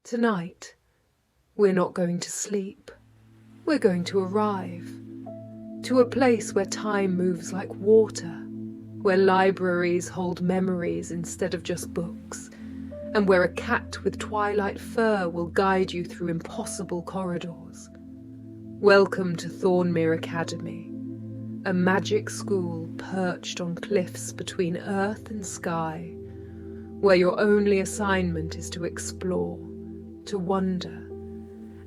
Tonight, we're not going to sleep. We're going to arrive to a place where time moves like water, where libraries hold memories instead of just books, and where a cat with twilight fur will guide you through impossible corridors. Welcome to ThornMere Academy, a magic school perched on cliffs between earth and sky, where your only assignment is to explore, to wonder,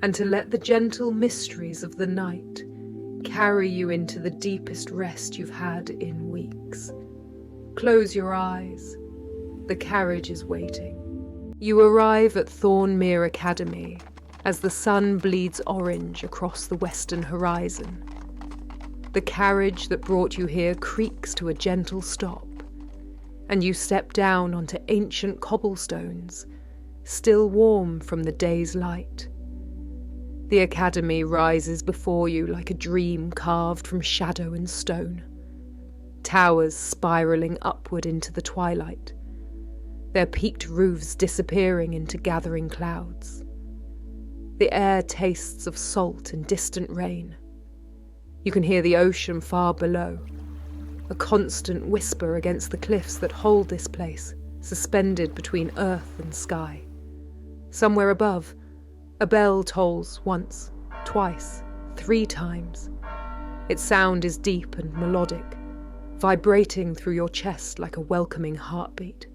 and to let the gentle mysteries of the night carry you into the deepest rest you've had in weeks. Close your eyes. The carriage is waiting. You arrive at ThornMere Academy as the sun bleeds orange across the western horizon. The carriage that brought you here creaks to a gentle stop, and you step down onto ancient cobblestones, still warm from the day's light. The academy rises before you like a dream carved from shadow and stone, towers spiralling upward into the twilight, their peaked roofs disappearing into gathering clouds. The air tastes of salt and distant rain. You can hear the ocean far below, a constant whisper against the cliffs that hold this place, suspended between earth and sky. Somewhere above, a bell tolls once, twice, 3 times. Its sound is deep and melodic, vibrating through your chest like a welcoming heartbeat.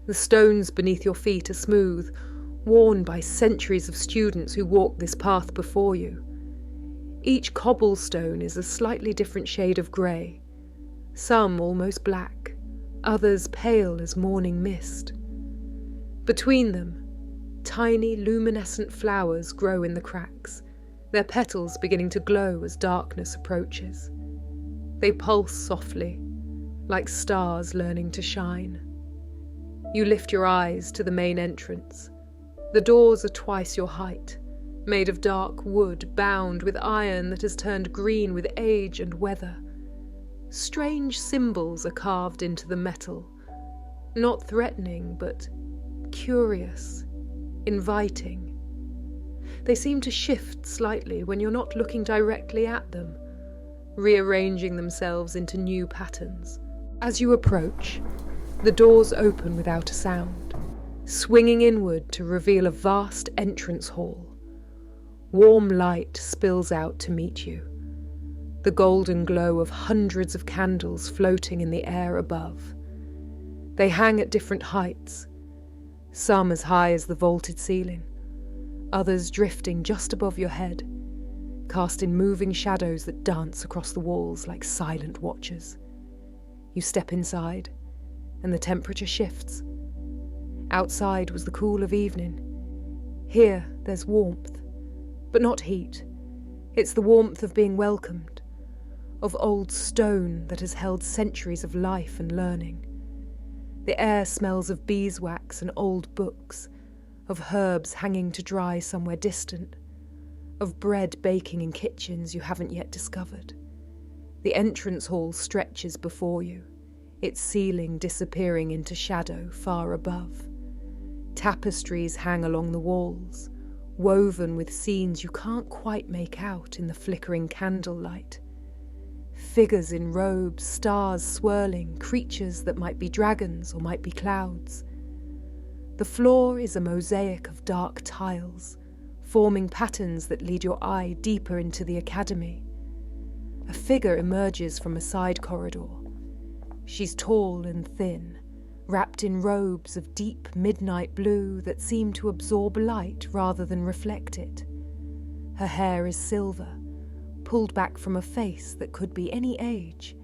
The stones beneath your feet are smooth, worn by centuries of students who walked this path before you. Each cobblestone is a slightly different shade of grey, some almost black, others pale as morning mist. Between them, tiny luminescent flowers grow in the cracks, their petals beginning to glow as darkness approaches. They pulse softly, like stars learning to shine. You lift your eyes to the main entrance. The doors are twice your height, made of dark wood bound with iron that has turned green with age and weather. Strange symbols are carved into the metal, not threatening but curious, inviting. They seem to shift slightly when you're not looking directly at them, rearranging themselves into new patterns. As you approach, the doors open without a sound, swinging inward to reveal a vast entrance hall. Warm light spills out to meet you, the golden glow of hundreds of candles floating in the air above. They hang at different heights, some as high as the vaulted ceiling, others drifting just above your head, casting moving shadows that dance across the walls like silent watchers. You step inside, and the temperature shifts. Outside was the cool of evening. Here there's warmth, but not heat. It's the warmth of being welcomed, of old stone that has held centuries of life and learning. The air smells of beeswax and old books, of herbs hanging to dry somewhere distant, of bread baking in kitchens you haven't yet discovered. The entrance hall stretches before you, its ceiling disappearing into shadow far above. Tapestries hang along the walls, woven with scenes you can't quite make out in the flickering candlelight. Figures in robes, stars swirling, creatures that might be dragons or might be clouds. The floor is a mosaic of dark tiles, forming patterns that lead your eye deeper into the academy. A figure emerges from a side corridor. She's tall and thin, wrapped in robes of deep midnight blue that seem to absorb light rather than reflect it. Her hair is silver, pulled back from a face that could be any age,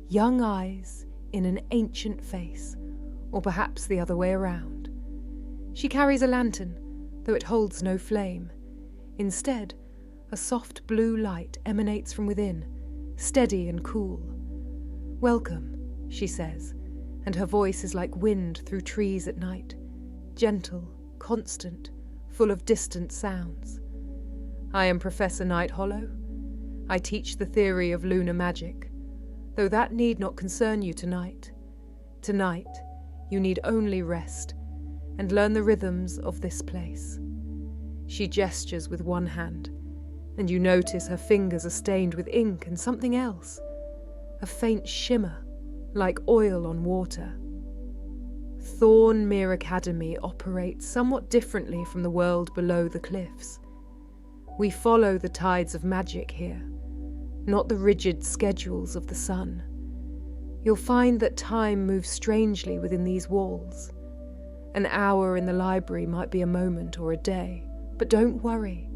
young eyes in an ancient face, or perhaps the other way around. She carries a lantern, though it holds no flame. Instead, a soft blue light emanates from within, steady and cool. "Welcome," she says, and her voice is like wind through trees at night, gentle, constant, full of distant sounds. "I am Professor Nighthollow. I teach the theory of lunar magic, though that need not concern you tonight. Tonight, you need only rest and learn the rhythms of this place. She gestures with one hand, and you notice her fingers are stained with ink and something else, a faint shimmer, like oil on water. ThornMere Academy operates somewhat differently from the world below the cliffs. We follow the tides of magic here, not the rigid schedules of the sun. You'll find that time moves strangely within these walls. An hour in the library might be a moment or a day, but don't worry.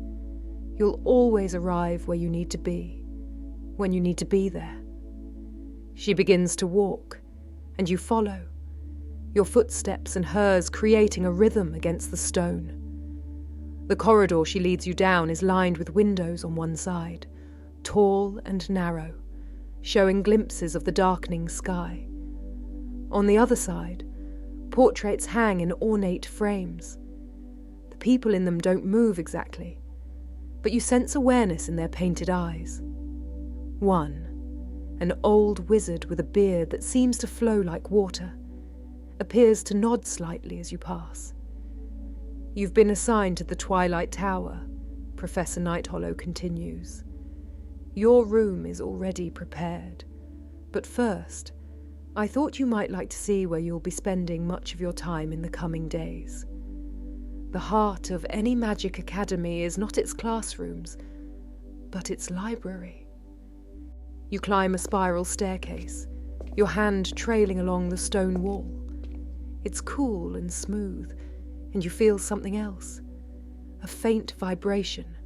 You'll always arrive where you need to be, when you need to be there. She begins to walk, and you follow, your footsteps and hers creating a rhythm against the stone. The corridor she leads you down is lined with windows on one side, tall and narrow, showing glimpses of the darkening sky. On the other side, portraits hang in ornate frames. The people in them don't move exactly, but you sense awareness in their painted eyes. One, an old wizard with a beard that seems to flow like water, appears to nod slightly as you pass. You've been assigned to the Twilight Tower, Professor Nighthollow continues. Your room is already prepared, but first, I thought you might like to see where you'll be spending much of your time in the coming days. The heart of any magic academy is not its classrooms, but its library. You climb a spiral staircase, your hand trailing along the stone wall. It's cool and smooth, and you feel something else, a faint vibration,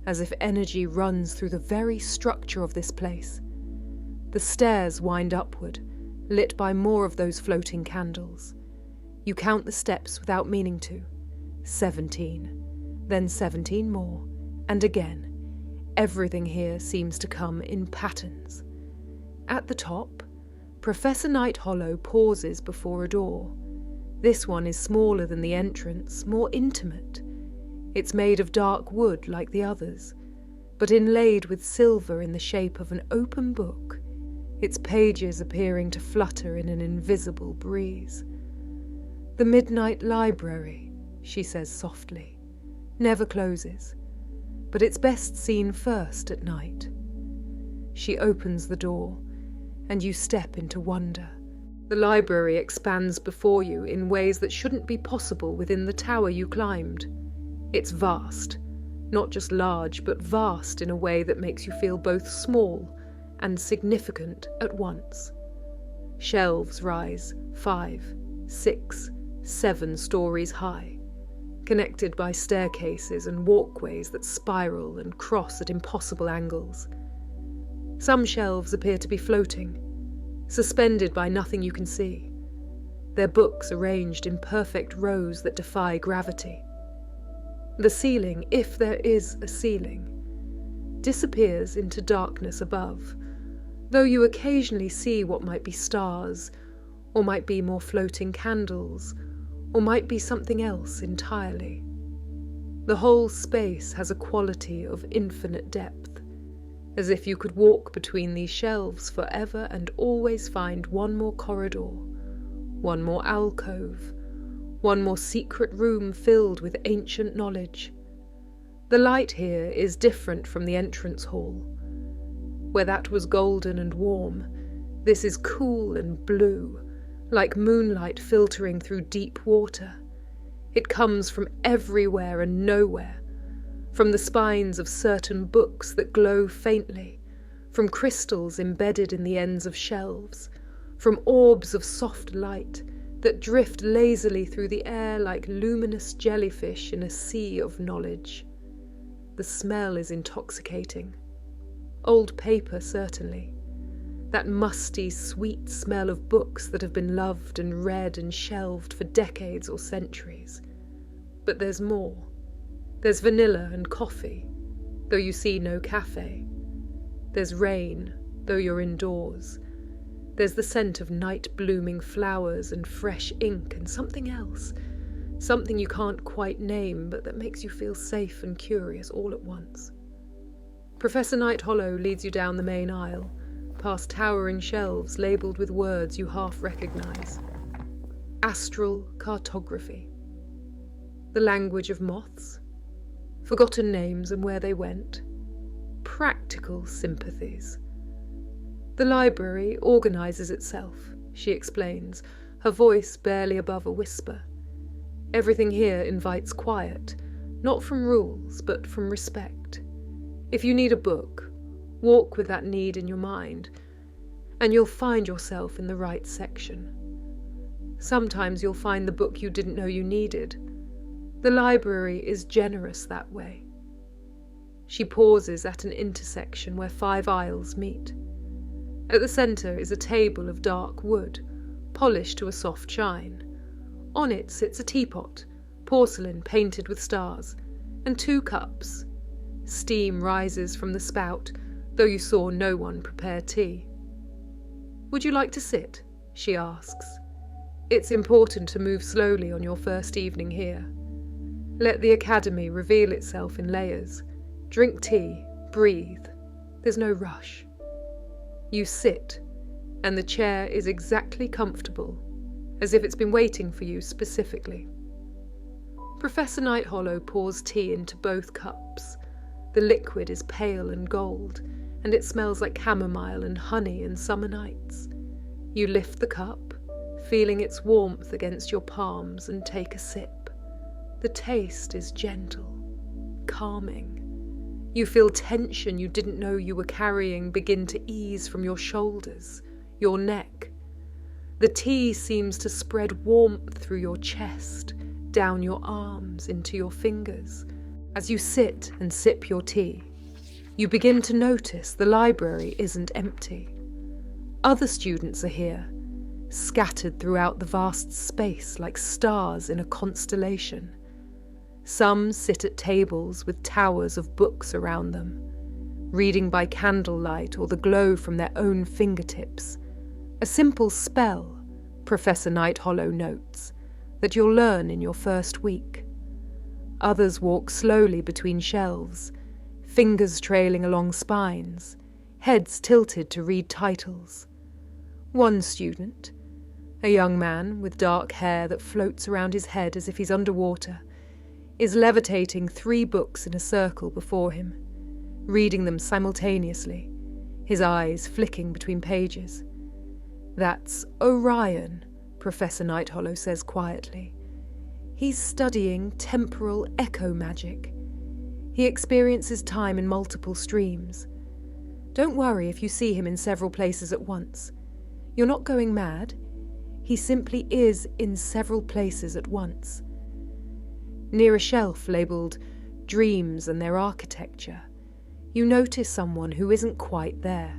as if energy runs through the very structure of this place. The stairs wind upward, lit by more of those floating candles. You count the steps without meaning to. 17, then 17 more, and again. Everything here seems to come in patterns. At the top, Professor Nighthollow pauses before a door. This one is smaller than the entrance, more intimate. It's made of dark wood like the others, but inlaid with silver in the shape of an open book, its pages appearing to flutter in an invisible breeze. The Midnight Library, she says softly, never closes, but it's best seen first at night. She opens the door, and you step into wonder. The library expands before you in ways that shouldn't be possible within the tower you climbed. It's vast, not just large, but vast in a way that makes you feel both small and significant at once. Shelves rise 5, 6, 7 stories high, connected by staircases and walkways that spiral and cross at impossible angles. Some shelves appear to be floating, suspended by nothing you can see, their books arranged in perfect rows that defy gravity. The ceiling, if there is a ceiling, disappears into darkness above, though you occasionally see what might be stars, or might be more floating candles, or might be something else entirely. The whole space has a quality of infinite depth, as if you could walk between these shelves forever and always find one more corridor, one more alcove, one more secret room filled with ancient knowledge. The light here is different from the entrance hall. Where that was golden and warm, this is cool and blue, like moonlight filtering through deep water. It comes from everywhere and nowhere, from the spines of certain books that glow faintly, from crystals embedded in the ends of shelves, from orbs of soft light that drift lazily through the air like luminous jellyfish in a sea of knowledge. The smell is intoxicating. Old paper, certainly. That musty, sweet smell of books that have been loved and read and shelved for decades or centuries. But there's more. There's vanilla and coffee, though you see no cafe. There's rain, though you're indoors. There's the scent of night-blooming flowers and fresh ink and something else, something you can't quite name but that makes you feel safe and curious all at once. Professor Nighthollow leads you down the main aisle, past towering shelves labelled with words you half recognise. Astral cartography. The language of moths, forgotten names and where they went, practical sympathies. The library organises itself, she explains, her voice barely above a whisper. Everything here invites quiet, not from rules, but from respect. If you need a book, walk with that need in your mind, and you'll find yourself in the right section. Sometimes you'll find the book you didn't know you needed. The library is generous that way. She pauses at an intersection where 5 aisles meet. At the centre is a table of dark wood, polished to a soft shine. On it sits a teapot, porcelain painted with stars, and 2 cups. Steam rises from the spout, though you saw no one prepare tea. "Would you like to sit?" she asks. "It's important to move slowly on your first evening here. Let the academy reveal itself in layers. Drink tea, breathe. There's no rush." You sit, and the chair is exactly comfortable, as if it's been waiting for you specifically. Professor Nighthollow pours tea into both cups. The liquid is pale and gold, and it smells like chamomile and honey and summer nights. You lift the cup, feeling its warmth against your palms, and take a sip. The taste is gentle, calming. You feel tension you didn't know you were carrying begin to ease from your shoulders, your neck. The tea seems to spread warmth through your chest, down your arms, into your fingers. As you sit and sip your tea, you begin to notice the library isn't empty. Other students are here, scattered throughout the vast space like stars in a constellation. Some sit at tables with towers of books around them, reading by candlelight or the glow from their own fingertips. A simple spell, Professor Nighthollow notes, that you'll learn in your first week. Others walk slowly between shelves, fingers trailing along spines, heads tilted to read titles. One student, a young man with dark hair that floats around his head as if he's underwater, is levitating 3 books in a circle before him, reading them simultaneously, his eyes flicking between pages. "That's Orion," Professor Nighthollow says quietly. "He's studying temporal echo magic. He experiences time in multiple streams. Don't worry if you see him in several places at once. You're not going mad. He simply is in several places at once." Near a shelf labelled Dreams and Their Architecture, you notice someone who isn't quite there.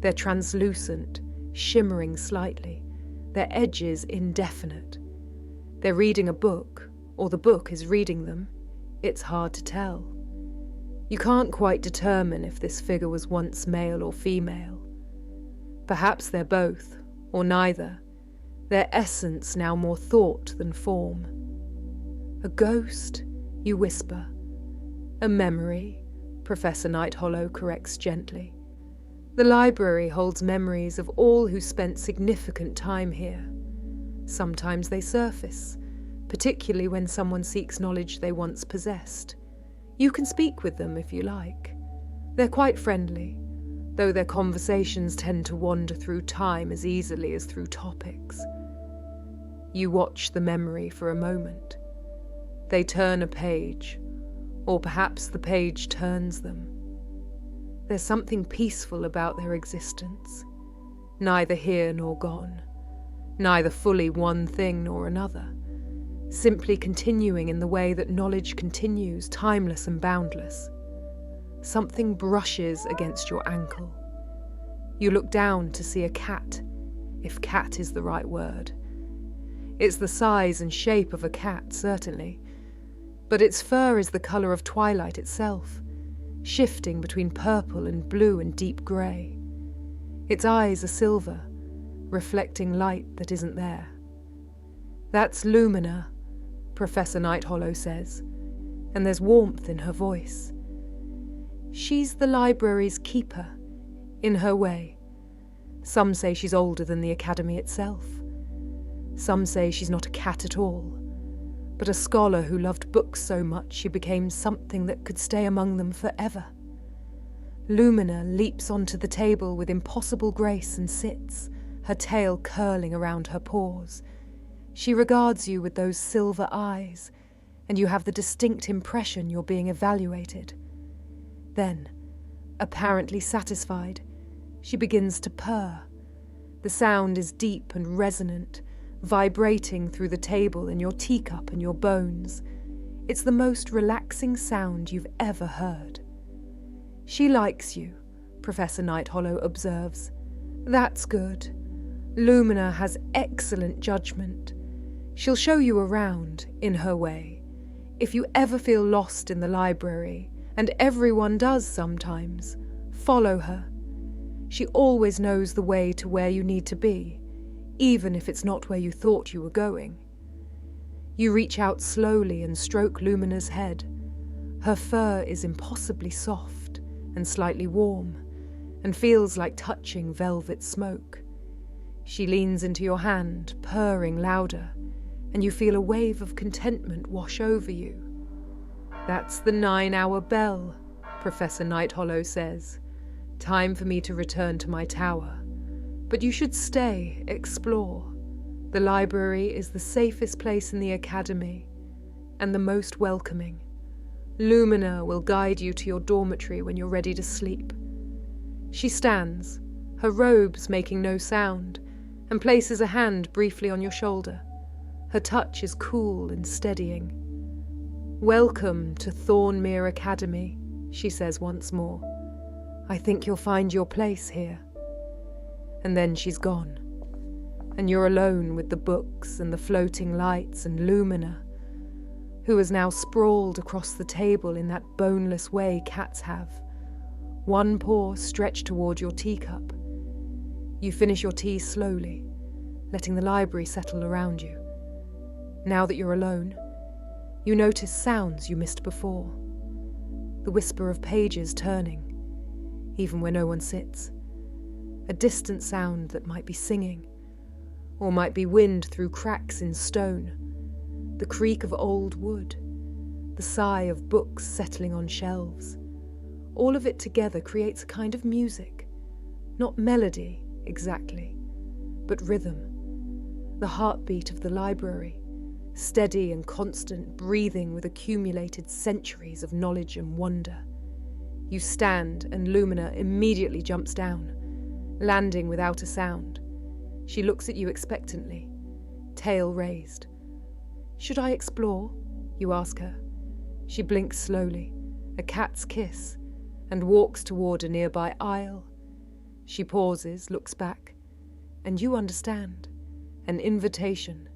They're translucent, shimmering slightly, their edges indefinite. They're reading a book, or the book is reading them. It's hard to tell. You can't quite determine if this figure was once male or female. Perhaps they're both, or neither, their essence now more thought than form. "A ghost," you whisper. "A memory," Professor Nighthollow corrects gently. The library holds memories of all who spent significant time here. Sometimes they surface, particularly when someone seeks knowledge they once possessed. You can speak with them if you like. They're quite friendly, though their conversations tend to wander through time as easily as through topics. You watch the memory for a moment. They turn a page, or perhaps the page turns them. There's something peaceful about their existence, neither here nor gone, neither fully one thing nor another, simply continuing in the way that knowledge continues, timeless and boundless. Something brushes against your ankle. You look down to see a cat, if cat is the right word. It's the size and shape of a cat, certainly, but its fur is the colour of twilight itself, shifting between purple and blue and deep grey. Its eyes are silver, reflecting light that isn't there. "That's Lumina," Professor Nighthollow says, and there's warmth in her voice. "She's the library's keeper, in her way. Some say she's older than the academy itself. Some say she's not a cat at all. but a scholar who loved books so much she became something that could stay among them forever. Lumina leaps onto the table with impossible grace and sits, her tail curling around her paws. She regards you with those silver eyes, and you have the distinct impression you're being evaluated. Then, apparently satisfied, she begins to purr. The sound is deep and resonant, vibrating through the table and your teacup and your bones. It's the most relaxing sound you've ever heard. She likes you, Professor Nighthollow observes. That's good. Lumina has excellent judgment. She'll show you around, in her way. If you ever feel lost in the library, and everyone does sometimes, follow her. She always knows the way to where you need to be, even if it's not where you thought you were going. You reach out slowly and stroke Lumina's head. Her fur is impossibly soft and slightly warm, and feels like touching velvet smoke. She leans into your hand, purring louder, and you feel a wave of contentment wash over you. That's the 9-hour bell, Professor Nighthollow says. Time for me to return to my tower. But you should stay, explore. The library is the safest place in the Academy, and the most welcoming. Lumina will guide you to your dormitory when you're ready to sleep. She stands, her robes making no sound, and places a hand briefly on your shoulder. Her touch is cool and steadying. Welcome to ThornMere Academy, she says once more. I think you'll find your place here. And then she's gone, and you're alone with the books and the floating lights and Lumina, who is now sprawled across the table in that boneless way cats have, one paw stretched toward your teacup. You finish your tea slowly, letting the library settle around you. Now that you're alone, you notice sounds you missed before. The whisper of pages turning, even where no one sits. A distant sound that might be singing, or might be wind through cracks in stone. The creak of old wood, the sigh of books settling on shelves. All of it together creates a kind of music. Not melody, exactly, but rhythm. The heartbeat of the library, steady and constant, breathing with accumulated centuries of knowledge and wonder. You stand, and Lumina immediately jumps down, landing without a sound. She looks at you expectantly, tail raised. Should I explore? You ask her. She blinks slowly, a cat's kiss, and walks toward a nearby aisle. She pauses, looks back, and you understand. An invitation.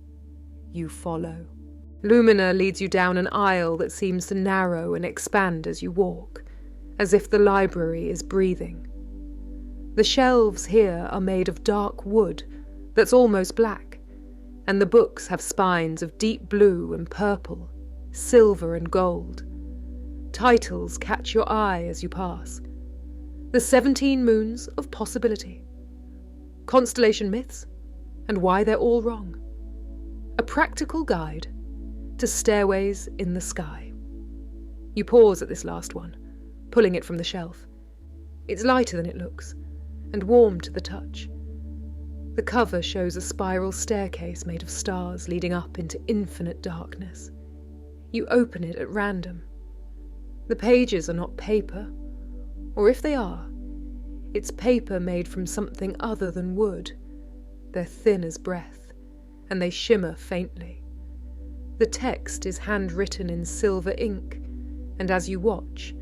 You follow. Lumina leads you down an aisle that seems to narrow and expand as you walk, as if the library is breathing. The shelves here are made of dark wood that's almost black, and the books have spines of deep blue and purple, silver and gold. Titles catch your eye as you pass. The 17 Moons of Possibility, Constellation Myths, and Why They're All Wrong. A practical guide to stairways in the sky. You pause at this last one, pulling it from the shelf. It's lighter than it looks, and warm to the touch. The cover shows a spiral staircase made of stars leading up into infinite darkness. You open it at random. The pages are not paper, or if they are, it's paper made from something other than wood. They're thin as breath, and they shimmer faintly. The text is handwritten in silver ink, and as you watch,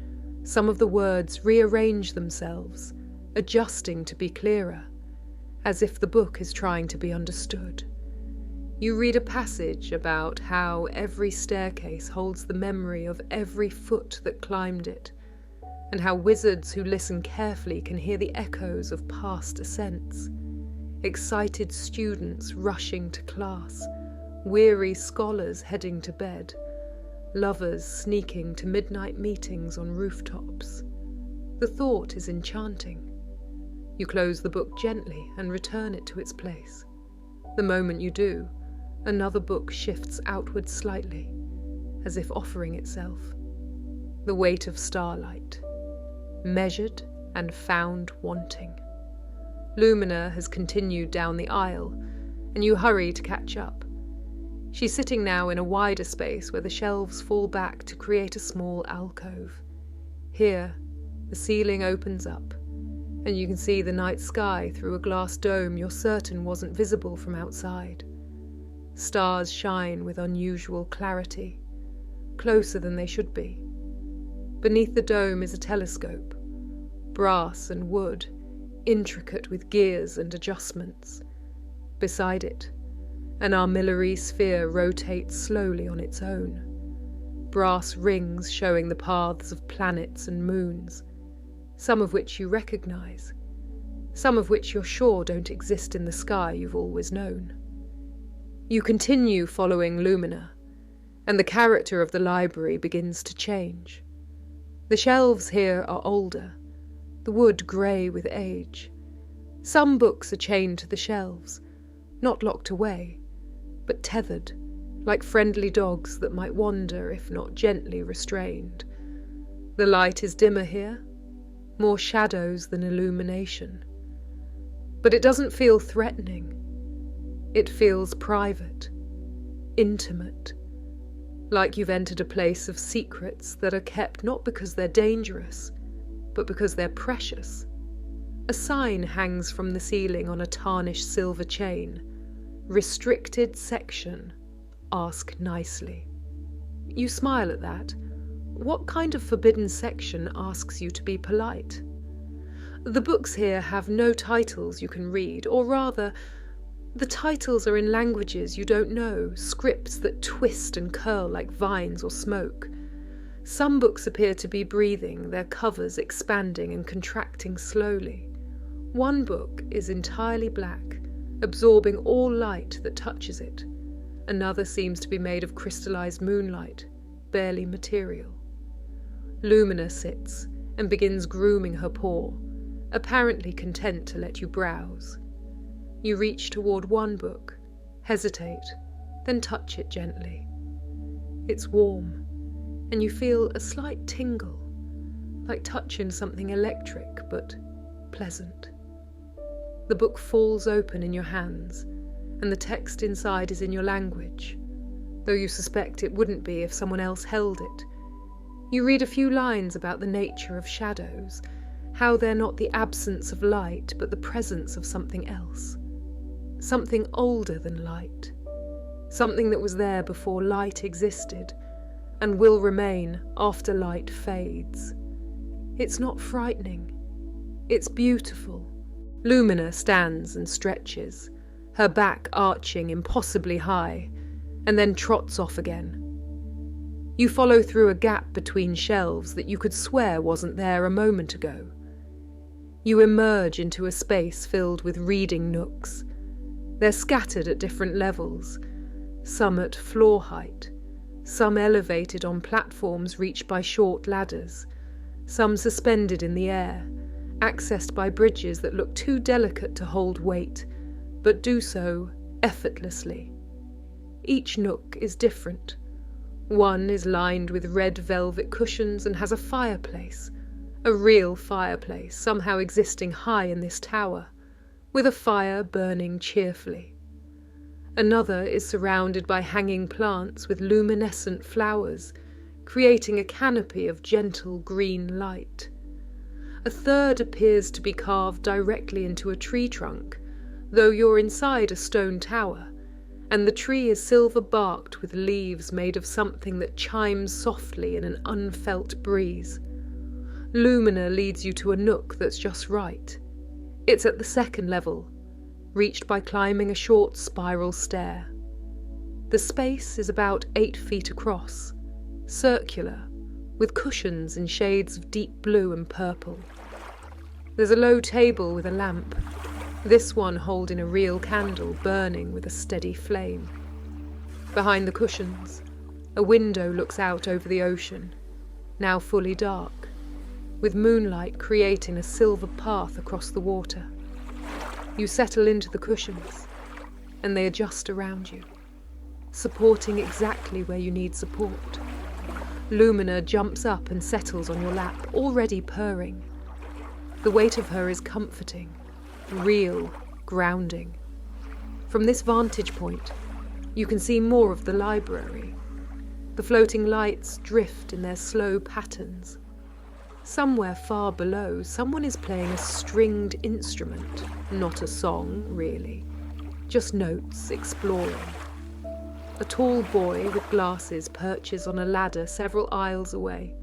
some of the words rearrange themselves, adjusting to be clearer, as if the book is trying to be understood. You read a passage about how every staircase holds the memory of every foot that climbed it, and how wizards who listen carefully can hear the echoes of past ascents. Excited students rushing to class, weary scholars heading to bed, lovers sneaking to midnight meetings on rooftops. The thought is enchanting. You close the book gently and return it to its place. The moment you do, Another book shifts outward slightly, as if offering itself. The weight of starlight, measured and found wanting. Lumina has continued down the aisle, and you hurry to catch up. She's sitting now in a wider space where the shelves fall back to create a small alcove. Here, the ceiling opens up, and you can see the night sky through a glass dome you're certain wasn't visible from outside. Stars shine with unusual clarity, closer than they should be. Beneath the dome is a telescope, brass and wood, intricate with gears and adjustments. Beside it, an armillary sphere rotates slowly on its own. Brass rings showing the paths of planets and moons, some of which you recognize, some of which you're sure don't exist in the sky you've always known. You continue following Lumina, and the character of the library begins to change. The shelves here are older, the wood grey with age. Some books are chained to the shelves, not locked away, but tethered, like friendly dogs that might wander if not gently restrained. The light is dimmer here, more shadows than illumination. But it doesn't feel threatening. It feels private, intimate, like you've entered a place of secrets that are kept not because they're dangerous, but because they're precious. A sign hangs from the ceiling on a tarnished silver chain. Restricted section. Ask nicely. You smile at that. What kind of forbidden section asks you to be polite? The books here have no titles you can read, or rather, the titles are in languages you don't know, scripts that twist and curl like vines or smoke. Some books appear to be breathing, their covers expanding and contracting slowly. One book is entirely black, absorbing all light that touches it. Another seems to be made of crystallized moonlight, barely material. Lumina sits and begins grooming her paw, apparently content to let you browse. You reach toward one book, hesitate, then touch it gently. It's warm, and you feel a slight tingle, like touching something electric but pleasant. The book falls open in your hands, and the text inside is in your language, though you suspect it wouldn't be if someone else held it. You read a few lines about the nature of shadows, how they're not the absence of light, but the presence of something else. Something older than light. Something that was there before light existed, and will remain after light fades. It's not frightening. It's beautiful. Lumina stands and stretches, her back arching impossibly high, and then trots off again. You follow through a gap between shelves that you could swear wasn't there a moment ago. You emerge into a space filled with reading nooks. They're scattered at different levels, some at floor height, some elevated on platforms reached by short ladders, some suspended in the air, accessed by bridges that look too delicate to hold weight, but do so effortlessly. Each nook is different. One is lined with red velvet cushions and has a fireplace, a real fireplace somehow existing high in this tower, with a fire burning cheerfully. Another is surrounded by hanging plants with luminescent flowers, creating a canopy of gentle green light. A third appears to be carved directly into a tree trunk, though you're inside a stone tower, and the tree is silver-barked with leaves made of something that chimes softly in an unfelt breeze. Lumina leads you to a nook that's just right. It's at the second level, reached by climbing a short spiral stair. The space is about 8 feet across, circular, with cushions in shades of deep blue and purple. There's a low table with a lamp, this one holding a real candle burning with a steady flame. Behind the cushions, a window looks out over the ocean, now fully dark, with moonlight creating a silver path across the water. You settle into the cushions, and they adjust around you. supporting exactly where you need support. Lumina jumps up and settles on your lap, already purring. The weight of her is comforting, real, grounding. From this vantage point, you can see more of the library. The floating lights drift in their slow patterns. Somewhere far below, someone is playing a stringed instrument, not a song, really, just notes exploring. A tall boy with glasses perches on a ladder several aisles away,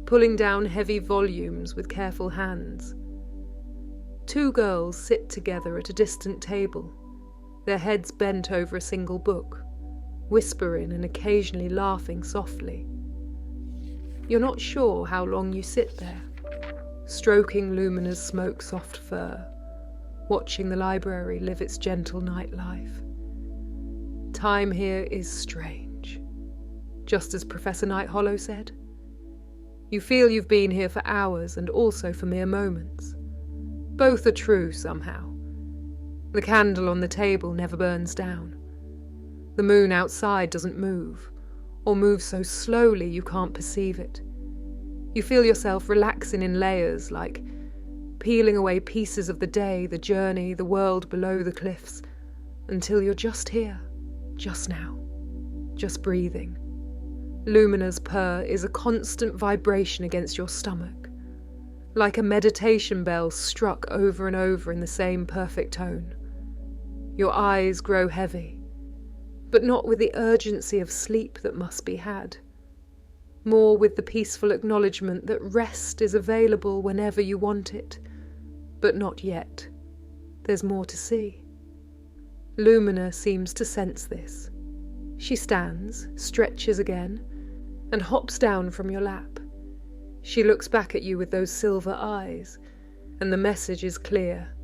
pulling down heavy volumes with careful hands. Two girls sit together at a distant table, their heads bent over a single book, whispering and occasionally laughing softly. You're not sure how long you sit there, stroking Lumina's smoke-soft fur, watching the library live its gentle nightlife. Time here is strange, just as Professor Nighthollow said. You feel you've been here for hours and also for mere moments. Both are true somehow. The candle on the table never burns down. The moon outside doesn't move, or moves so slowly you can't perceive it. You feel yourself relaxing in layers, like peeling away pieces of the day, the journey, the world below the cliffs, until you're just here, just now, just breathing. Lumina's purr is a constant vibration against your stomach, like a meditation bell struck over and over in the same perfect tone. Your eyes grow heavy, but not with the urgency of sleep that must be had. More with the peaceful acknowledgement that rest is available whenever you want it, but not yet. There's more to see. Lumina seems to sense this. She stands, stretches again, and hops down from your lap. She looks back at you with those silver eyes, and the message is clear.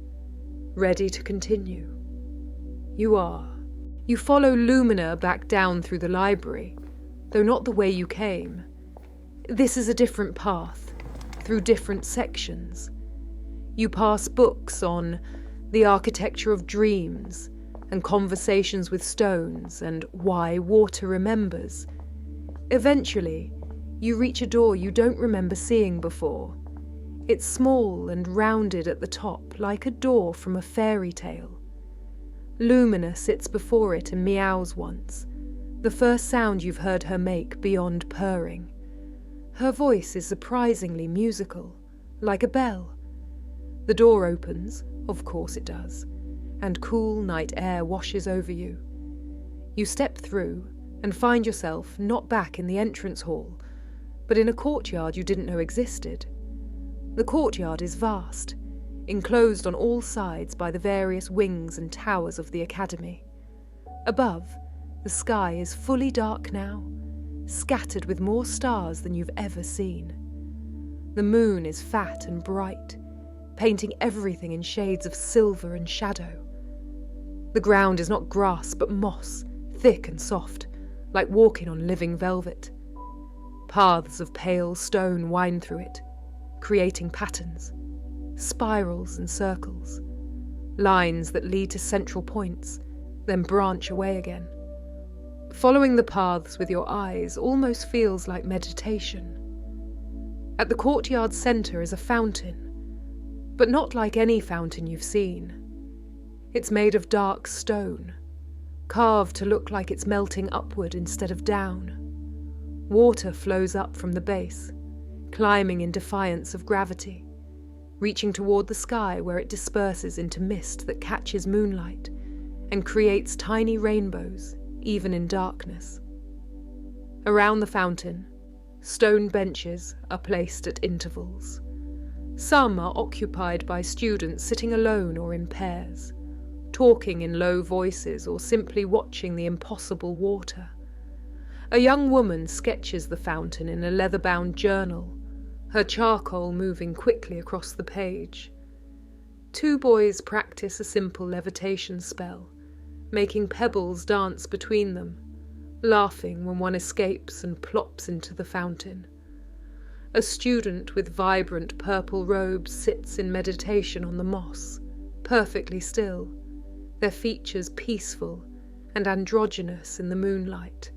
Ready to continue. You are. You follow Lumina back down through the library, though not the way you came. This is a different path, through different sections. You pass books on the architecture of dreams, and conversations with stones, and why water remembers. Eventually, you reach a door you don't remember seeing before. It's small and rounded at the top, like a door from a fairy tale. Lumina sits before it and meows once, the first sound you've heard her make beyond purring. Her voice is surprisingly musical, like a bell. The door opens, of course it does, and cool night air washes over you. You step through and find yourself not back in the entrance hall, but in a courtyard you didn't know existed. The courtyard is vast, enclosed on all sides by the various wings and towers of the Academy. Above, the sky is fully dark now, scattered with more stars than you've ever seen. The moon is fat and bright, painting everything in shades of silver and shadow. The ground is not grass but moss, thick and soft, like walking on living velvet. Paths of pale stone wind through it, creating patterns, spirals and circles, lines that lead to central points, then branch away again. Following the paths with your eyes almost feels like meditation. At the courtyard's centre is a fountain, but not like any fountain you've seen. It's made of dark stone, carved to look like it's melting upward instead of down. Water flows up from the base, climbing in defiance of gravity, reaching toward the sky where it disperses into mist that catches moonlight and creates tiny rainbows, even in darkness. Around the fountain, stone benches are placed at intervals. Some are occupied by students sitting alone or in pairs, talking in low voices or simply watching the impossible water. A young woman sketches the fountain in a leather-bound journal, her charcoal moving quickly across the page. Two boys practice a simple levitation spell, making pebbles dance between them, laughing when one escapes and plops into the fountain. A student with vibrant purple robes sits in meditation on the moss, perfectly still, their features peaceful and androgynous in the moonlight.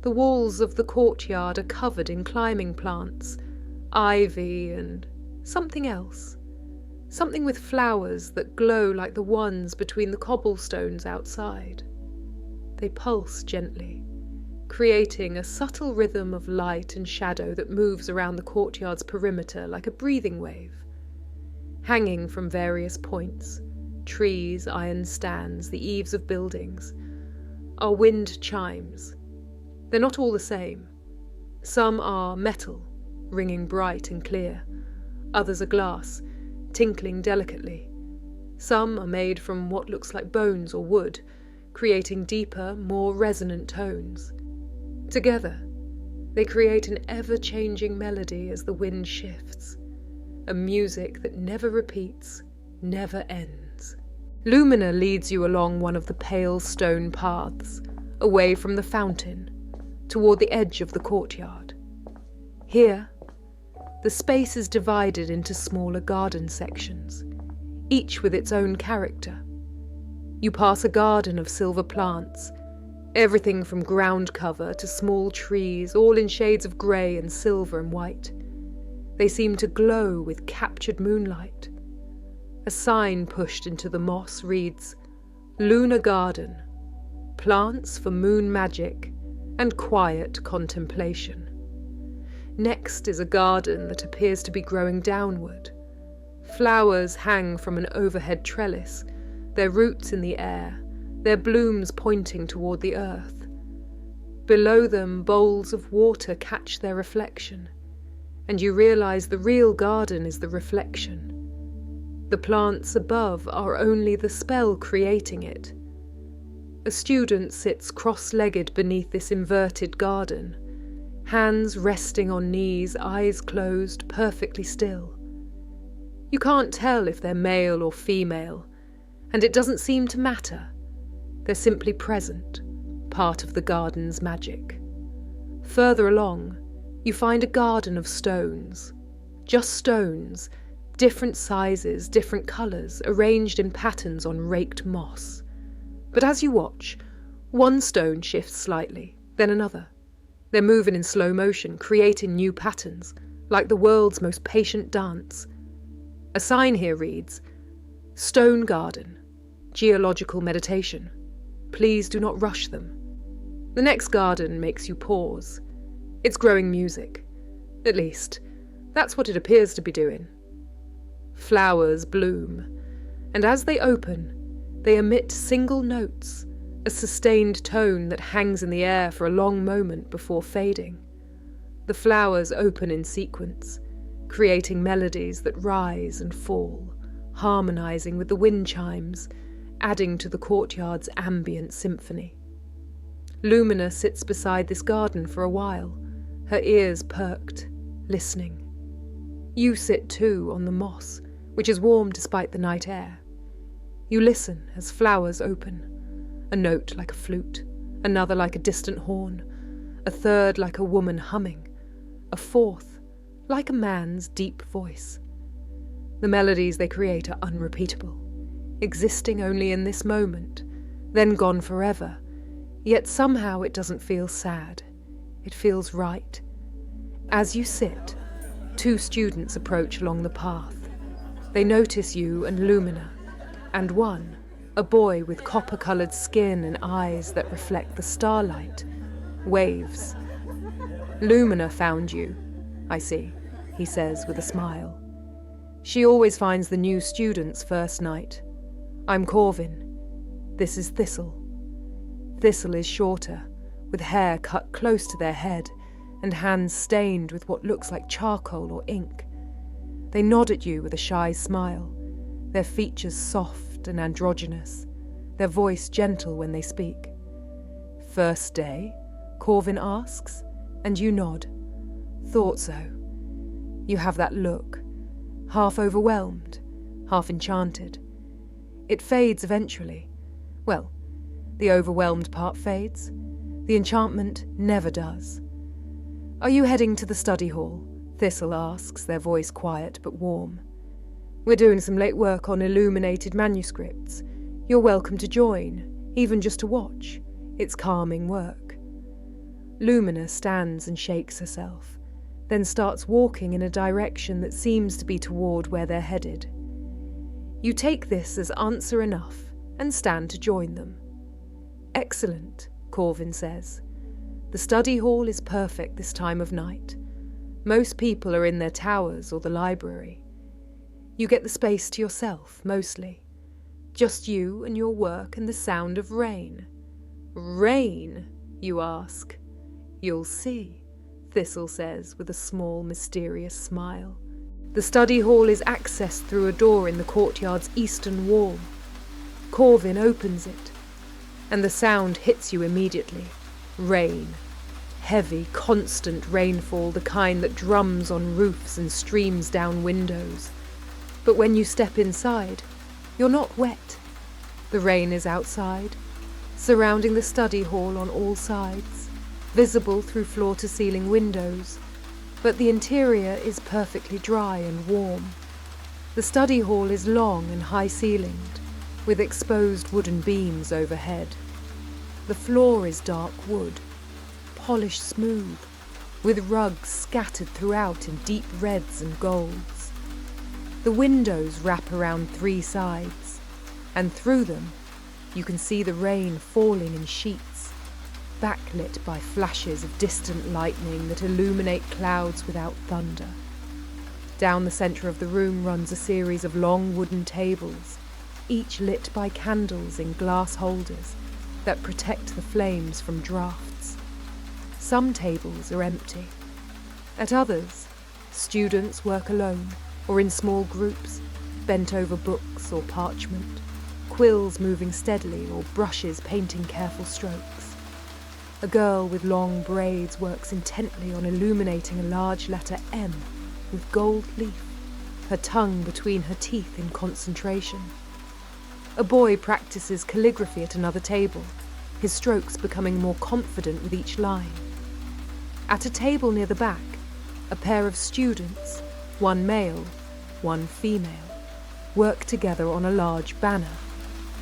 The walls of the courtyard are covered in climbing plants, ivy and something else. Something with flowers that glow like the ones between the cobblestones outside. They pulse gently, creating a subtle rhythm of light and shadow that moves around the courtyard's perimeter like a breathing wave. Hanging from various points, trees, iron stands, the eaves of buildings, are wind chimes. They're not all the same. Some are metal, ringing bright and clear. Others are glass, tinkling delicately. Some are made from what looks like bones or wood, creating deeper, more resonant tones. Together, they create an ever-changing melody as the wind shifts, a music that never repeats, never ends. Lumina leads you along one of the pale stone paths, away from the fountain, toward the edge of the courtyard. Here, the space is divided into smaller garden sections, each with its own character. You pass a garden of silver plants, everything from ground cover to small trees, all in shades of grey and silver and white. They seem to glow with captured moonlight. A sign pushed into the moss reads, "Lunar Garden, plants for moon magic and quiet contemplation." Next is a garden that appears to be growing downward. Flowers hang from an overhead trellis, their roots in the air, their blooms pointing toward the earth. Below them, bowls of water catch their reflection, and you realize the real garden is the reflection. The plants above are only the spell creating it. A student sits cross-legged beneath this inverted garden, hands resting on knees, eyes closed, perfectly still. You can't tell if they're male or female, and it doesn't seem to matter. They're simply present, part of the garden's magic. Further along, you find a garden of stones. Just stones, different sizes, different colours, arranged in patterns on raked moss. But as you watch, one stone shifts slightly, then another. They're moving in slow motion, creating new patterns, like the world's most patient dance. A sign here reads, "Stone Garden, Geological Meditation. Please do not rush them." The next garden makes you pause. It's growing music. At least, that's what it appears to be doing. Flowers bloom, and as they open, they emit single notes, a sustained tone that hangs in the air for a long moment before fading. The flowers open in sequence, creating melodies that rise and fall, harmonizing with the wind chimes, adding to the courtyard's ambient symphony. Lumina sits beside this garden for a while, her ears perked, listening. You sit too on the moss, which is warm despite the night air. You listen as flowers open, a note like a flute, another like a distant horn, a third like a woman humming, a fourth like a man's deep voice. The melodies they create are unrepeatable, existing only in this moment, then gone forever, yet somehow it doesn't feel sad. It feels right. As you sit, two students approach along the path. They notice you and Lumina, and one, a boy with copper-coloured skin and eyes that reflect the starlight, waves. "Lumina found you, I see," he says with a smile. "She always finds the new students first night. I'm Corvin. This is Thistle." Thistle is shorter, with hair cut close to their head and hands stained with what looks like charcoal or ink. They nod at you with a shy smile, their features soft and androgynous, their voice gentle when they speak. "First day?" Corvin asks, and you nod. "Thought so." You have that look, half overwhelmed, half enchanted. It fades eventually. Well, the overwhelmed part fades. The enchantment never does. "Are you heading to the study hall?" Thistle asks, their voice quiet but warm. "We're doing some late work on illuminated manuscripts. You're welcome to join, Even just to watch, it's calming work. Lumina stands and shakes herself, then starts walking in a direction that seems to be toward where they're headed. You take this as answer enough and stand to join them. "Excellent," Corvin says. "The study hall is perfect this time of night. Most people are in their towers or the library. You get the space to yourself, mostly. Just you and your work and the sound of rain." "Rain?" you ask. "You'll see," Thistle says with a small, mysterious smile. The study hall is accessed through a door in the courtyard's eastern wall. Corvin opens it, and the sound hits you immediately. Rain. Heavy, constant rainfall, the kind that drums on roofs and streams down windows. But when you step inside, you're not wet. The rain is outside, surrounding the study hall on all sides, visible through floor-to-ceiling windows, but the interior is perfectly dry and warm. The study hall is long and high-ceilinged, with exposed wooden beams overhead. The floor is dark wood, polished smooth, with rugs scattered throughout in deep reds and golds. The windows wrap around 3 sides, and through them you can see the rain falling in sheets, backlit by flashes of distant lightning that illuminate clouds without thunder. Down the centre of the room runs a series of long wooden tables, each lit by candles in glass holders that protect the flames from drafts. Some tables are empty. At others, students work alone or in small groups, bent over books or parchment, quills moving steadily or brushes painting careful strokes. A girl with long braids works intently on illuminating a large letter M with gold leaf, her tongue between her teeth in concentration. A boy practices calligraphy at another table, his strokes becoming more confident with each line. At a table near the back, a pair of students, one male, one female, work together on a large banner,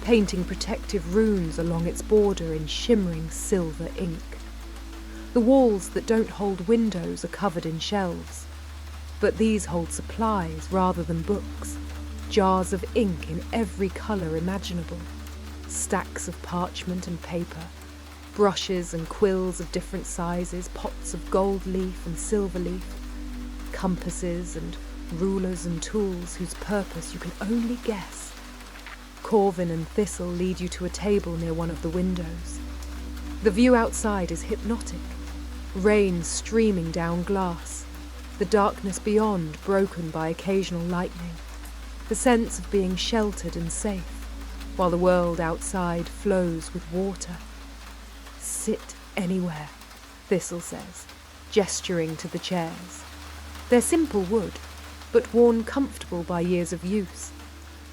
painting protective runes along its border in shimmering silver ink. The walls that don't hold windows are covered in shelves, but these hold supplies rather than books, jars of ink in every colour imaginable, stacks of parchment and paper, brushes and quills of different sizes, pots of gold leaf and silver leaf, compasses and rulers and tools whose purpose you can only guess. Corvin and Thistle lead you to a table near one of the windows. The view outside is hypnotic, rain streaming down glass, the darkness beyond broken by occasional lightning, the sense of being sheltered and safe, while the world outside flows with water. "Sit anywhere," Thistle says, gesturing to the chairs. They're simple wood, but worn comfortable by years of use,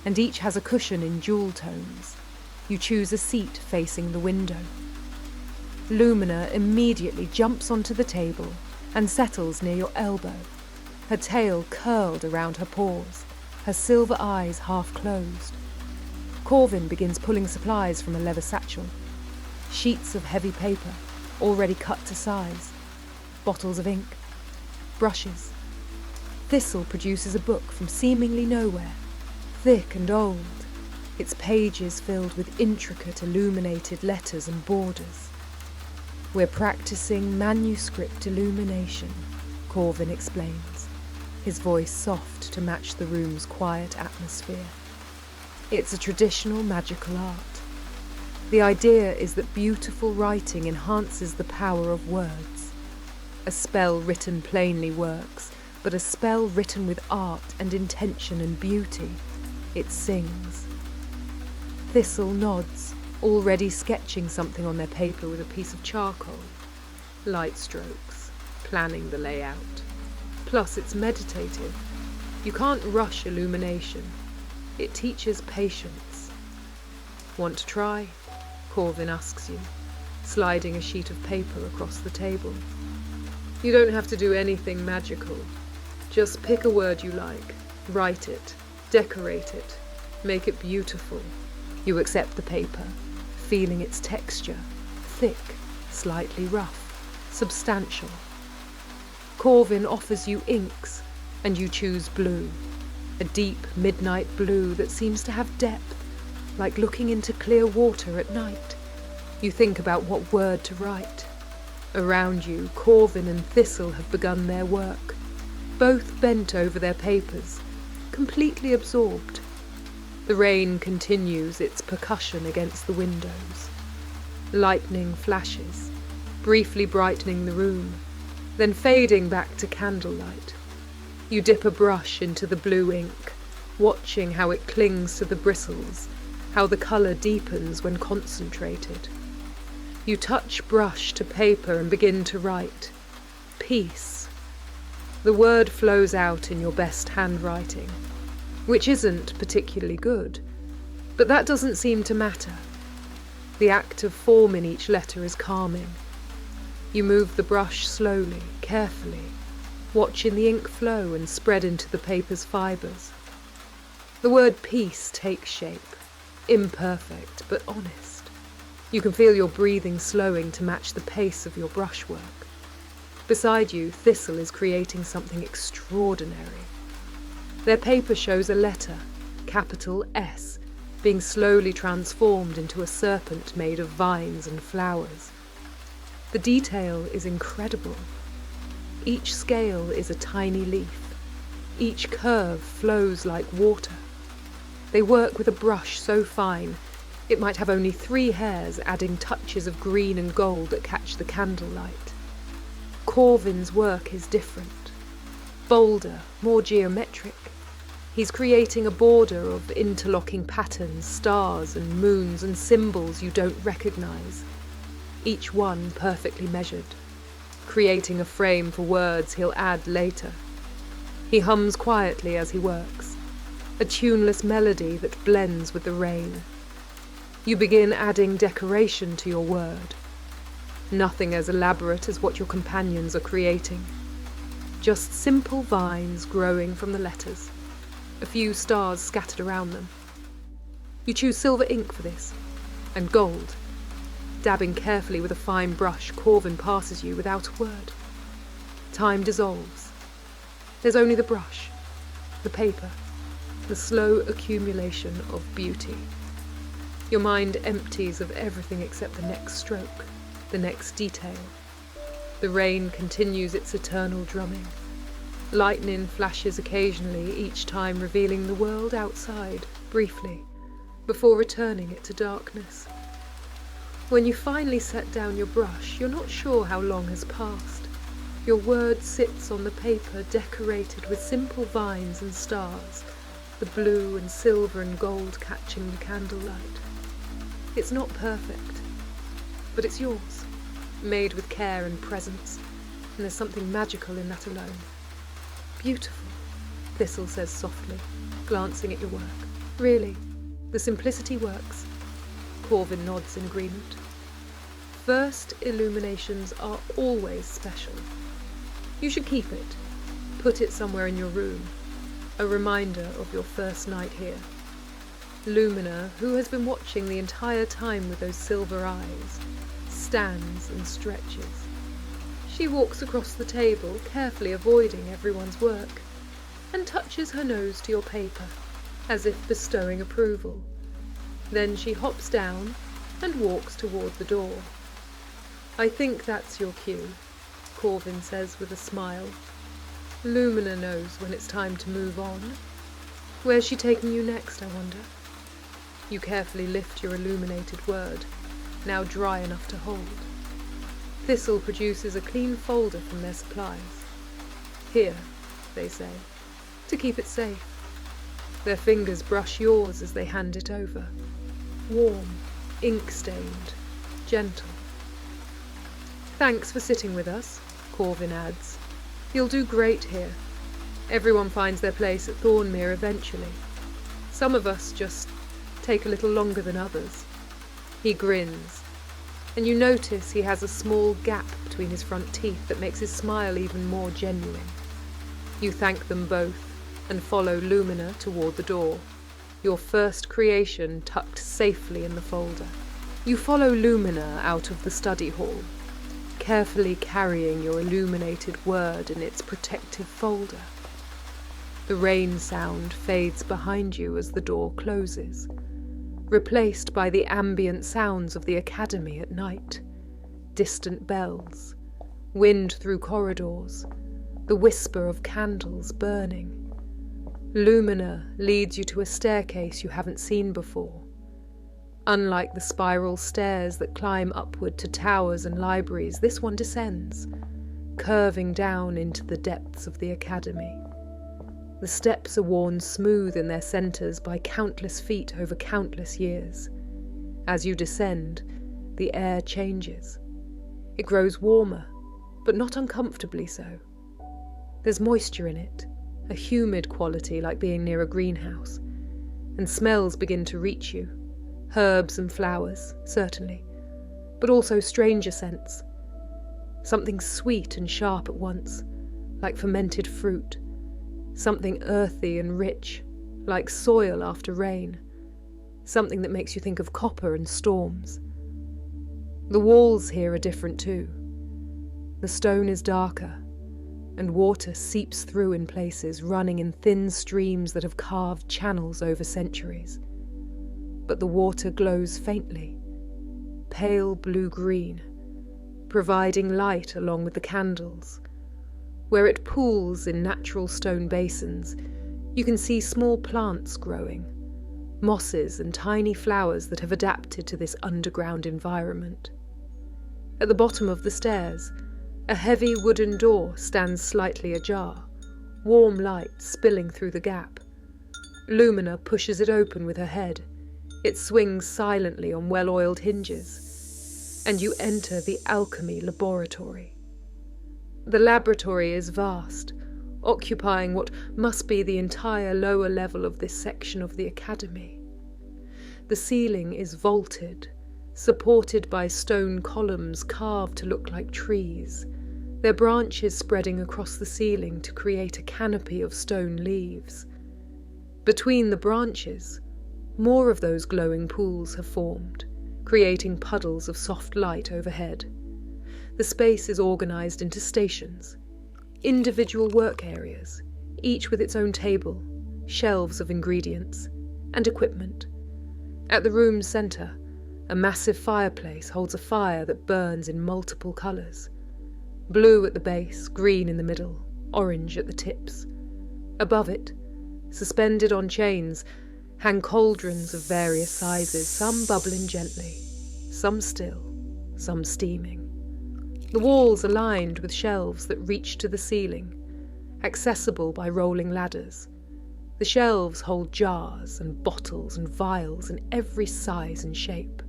and each has a cushion in jewel tones. You choose a seat facing the window. Lumina immediately jumps onto the table and settles near your elbow, her tail curled around her paws, her silver eyes half closed. Corvin begins pulling supplies from a leather satchel. Sheets of heavy paper, already cut to size, bottles of ink, brushes. Thistle produces a book from seemingly nowhere, thick and old, its pages filled with intricate illuminated letters and borders. "We're practicing manuscript illumination," Corvin explains, his voice soft to match the room's quiet atmosphere. "It's a traditional magical art. The idea is that beautiful writing enhances the power of words. A spell written plainly works, but a spell written with art and intention and beauty, it sings." Thistle nods, already sketching something on their paper with a piece of charcoal. Light strokes, planning the layout. Plus it's meditative. You can't rush illumination. It teaches patience. "Want to try?" Corvin asks you, sliding a sheet of paper across the table. "You don't have to do anything magical. Just pick a word you like, write it, decorate it, make it beautiful." You accept the paper, feeling its texture, thick, slightly rough, substantial. Corvin offers you inks, and you choose blue, a deep midnight blue that seems to have depth, like looking into clear water at night. You think about what word to write. Around you, Corvin and Thistle have begun their work, both bent over their papers, completely absorbed. The rain continues its percussion against the windows. Lightning flashes, briefly brightening the room, then fading back to candlelight. You dip a brush into the blue ink, watching how it clings to the bristles, how the colour deepens when concentrated. You touch brush to paper and begin to write. Peace. The word flows out in your best handwriting, which isn't particularly good, but that doesn't seem to matter. The act of forming each letter is calming. You move the brush slowly, carefully, watching the ink flow and spread into the paper's fibres. The word peace takes shape, imperfect but honest. You can feel your breathing slowing to match the pace of your brushwork. Beside you, Thistle is creating something extraordinary. Their paper shows a letter, capital S, being slowly transformed into a serpent made of vines and flowers. The detail is incredible. Each scale is a tiny leaf. Each curve flows like water. They work with a brush so fine, it might have only 3 hairs, adding touches of green and gold that catch the candlelight. Corvin's work is different. Bolder, more geometric. He's creating a border of interlocking patterns, stars and moons and symbols you don't recognise, each one perfectly measured, creating a frame for words he'll add later. He hums quietly as he works, a tuneless melody that blends with the rain. You begin adding decoration to your word. Nothing as elaborate as what your companions are creating. Just simple vines growing from the letters, a few stars scattered around them. You choose silver ink for this, and gold. Dabbing carefully with a fine brush, Corvin passes you without a word. Time dissolves. There's only the brush, the paper, the slow accumulation of beauty. Your mind empties of everything except the next stroke, the next detail. The rain continues its eternal drumming. Lightning flashes occasionally, each time revealing the world outside, briefly, before returning it to darkness. When you finally set down your brush, you're not sure how long has passed. Your word sits on the paper, decorated with simple vines and stars, the blue and silver and gold catching the candlelight. It's not perfect, but it's yours, made with care and presence, and there's something magical in that alone. Beautiful, Thistle says softly, glancing at your work. Really, the simplicity works. Corvin nods in agreement. First illuminations are always special. You should keep it. Put it somewhere in your room. A reminder of your first night here. Lumina, who has been watching the entire time with those silver eyes, stands and stretches. She walks across the table, carefully avoiding everyone's work, and touches her nose to your paper, as if bestowing approval. Then she hops down and walks toward the door. I think that's your cue, Corvin says with a smile. Lumina knows when it's time to move on. Where's she taking you next, I wonder? You carefully lift your illuminated word, now dry enough to hold. Thistle produces a clean folder from their supplies. Here, they say, to keep it safe. Their fingers brush yours as they hand it over. Warm, ink-stained, gentle. Thanks for sitting with us, Corvin adds. You'll do great here. Everyone finds their place at ThornMere eventually. Some of us just take a little longer than others. He grins, and you notice he has a small gap between his front teeth that makes his smile even more genuine. You thank them both and follow Lumina toward the door, your first creation tucked safely in the folder. You follow Lumina out of the study hall, carefully carrying your illuminated word in its protective folder. The rain sound fades behind you as the door closes, replaced by the ambient sounds of the academy at night. Distant bells, wind through corridors, the whisper of candles burning. Lumina leads you to a staircase you haven't seen before. Unlike the spiral stairs that climb upward to towers and libraries, this one descends, curving down into the depths of the academy. The steps are worn smooth in their centres by countless feet over countless years. As you descend, the air changes. It grows warmer, but not uncomfortably so. There's moisture in it, a humid quality like being near a greenhouse, and smells begin to reach you. Herbs and flowers, certainly, but also stranger scents. Something sweet and sharp at once, like fermented fruit. Something earthy and rich, like soil after rain. Something that makes you think of copper and storms. The walls here are different too. The stone is darker, and water seeps through in places, running in thin streams that have carved channels over centuries. But the water glows faintly, pale blue-green, providing light along with the candles. Where it pools in natural stone basins, you can see small plants growing, mosses and tiny flowers that have adapted to this underground environment. At the bottom of the stairs, a heavy wooden door stands slightly ajar, warm light spilling through the gap. Lumina pushes it open with her head. It swings silently on well-oiled hinges, and you enter the Alchemy laboratory. The laboratory is vast, occupying what must be the entire lower level of this section of the academy. The ceiling is vaulted, supported by stone columns carved to look like trees, their branches spreading across the ceiling to create a canopy of stone leaves. Between the branches, more of those glowing pools have formed, creating puddles of soft light overhead. The space is organised into stations, individual work areas, each with its own table, shelves of ingredients, and equipment. At the room's centre, a massive fireplace holds a fire that burns in multiple colours. Blue at the base, green in the middle, orange at the tips. Above it, suspended on chains, hang cauldrons of various sizes, some bubbling gently, some still, some steaming. The walls are lined with shelves that reach to the ceiling, accessible by rolling ladders. The shelves hold jars and bottles and vials in every size and shape.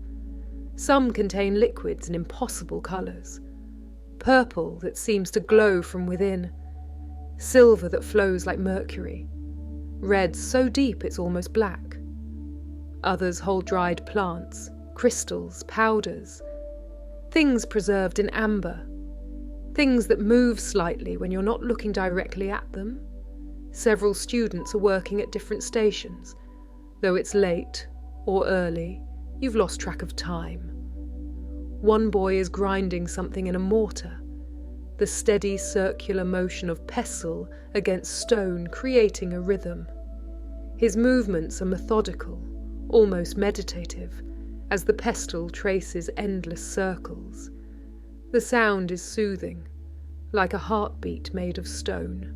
Some contain liquids in impossible colours. Purple that seems to glow from within. Silver that flows like mercury. Red so deep it's almost black. Others hold dried plants, crystals, powders. Things preserved in amber. Things that move slightly when you're not looking directly at them. Several students are working at different stations. Though it's late or early, you've lost track of time. One boy is grinding something in a mortar, the steady circular motion of pestle against stone creating a rhythm. His movements are methodical, almost meditative, as the pestle traces endless circles. The sound is soothing, like a heartbeat made of stone.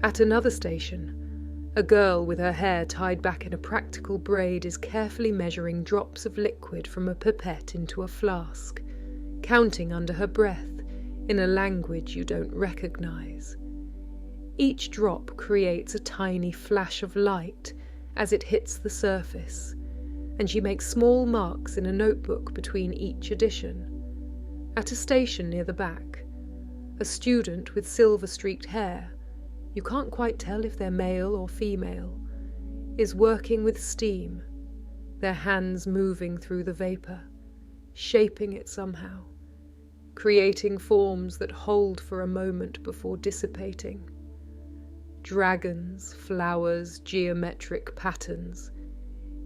At another station, a girl with her hair tied back in a practical braid is carefully measuring drops of liquid from a pipette into a flask, counting under her breath in a language you don't recognise. Each drop creates a tiny flash of light as it hits the surface, and she makes small marks in a notebook between each addition. At a station near the back, a student with silver-streaked hair, you can't quite tell if they're male or female, is working with steam, their hands moving through the vapour, shaping it somehow, creating forms that hold for a moment before dissipating. Dragons, flowers, geometric patterns,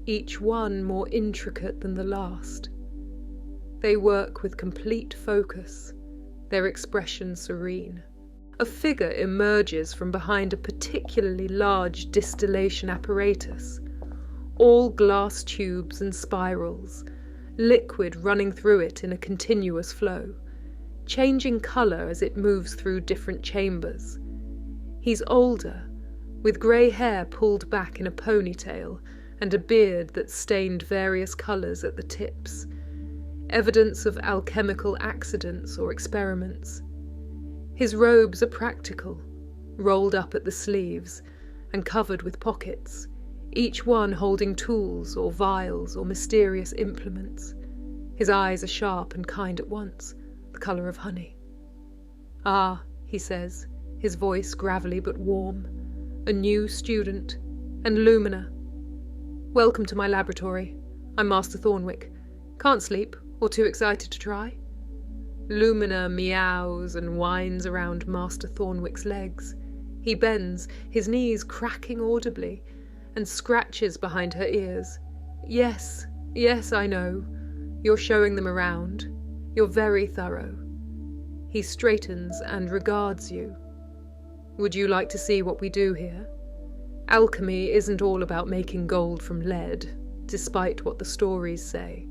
each one more intricate than the last, They work with complete focus, their expression serene. A figure emerges from behind a particularly large distillation apparatus, all glass tubes and spirals, liquid running through it in a continuous flow, changing colour as it moves through different chambers. He's older, with grey hair pulled back in a ponytail and a beard that stained various colours at the tips, evidence of alchemical accidents or experiments. His robes are practical, rolled up at the sleeves and covered with pockets, each one holding tools or vials or mysterious implements. His eyes are sharp and kind at once, the colour of honey. "Ah," he says, his voice gravelly but warm, "a new student, and Lumina. Welcome to my laboratory. I'm Master Thornwick. Can't sleep, or too excited to try?" Lumina meows and whines around Master Thornwick's legs. He bends, his knees cracking audibly, and scratches behind her ears. Yes, I know. You're showing them around. You're very thorough." He straightens and regards you. "Would you like to see what we do here? Alchemy isn't all about making gold from lead, despite what the stories say.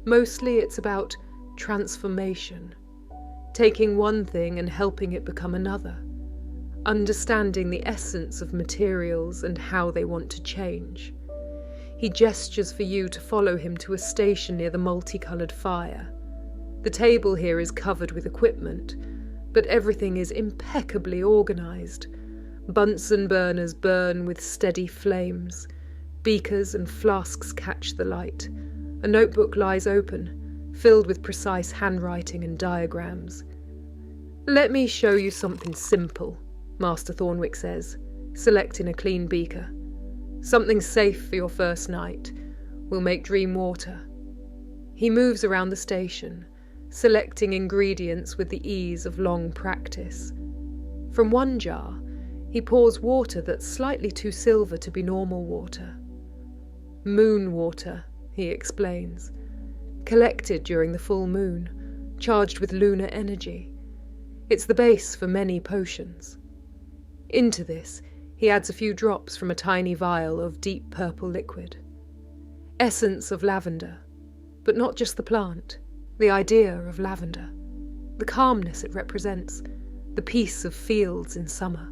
Mostly it's about transformation, taking one thing and helping it become another, understanding the essence of materials and how they want to change." He gestures for you to follow him to a station near the multicoloured fire. The table here is covered with equipment, but everything is impeccably organised. Bunsen burners burn with steady flames. Beakers and flasks catch the light. A notebook lies open, filled with precise handwriting and diagrams. "Let me show you something simple," Master Thornwick says, selecting a clean beaker. "Something safe for your first night. We'll make dream water." He moves around the station, selecting ingredients with the ease of long practice. From one jar, he pours water that's slightly too silver to be normal water. "Moon water," he explains, "collected during the full moon, charged with lunar energy. It's the base for many potions." Into this, he adds a few drops from a tiny vial of deep purple liquid. Essence of lavender, but not just the plant, the idea of lavender, the calmness it represents, the peace of fields in summer.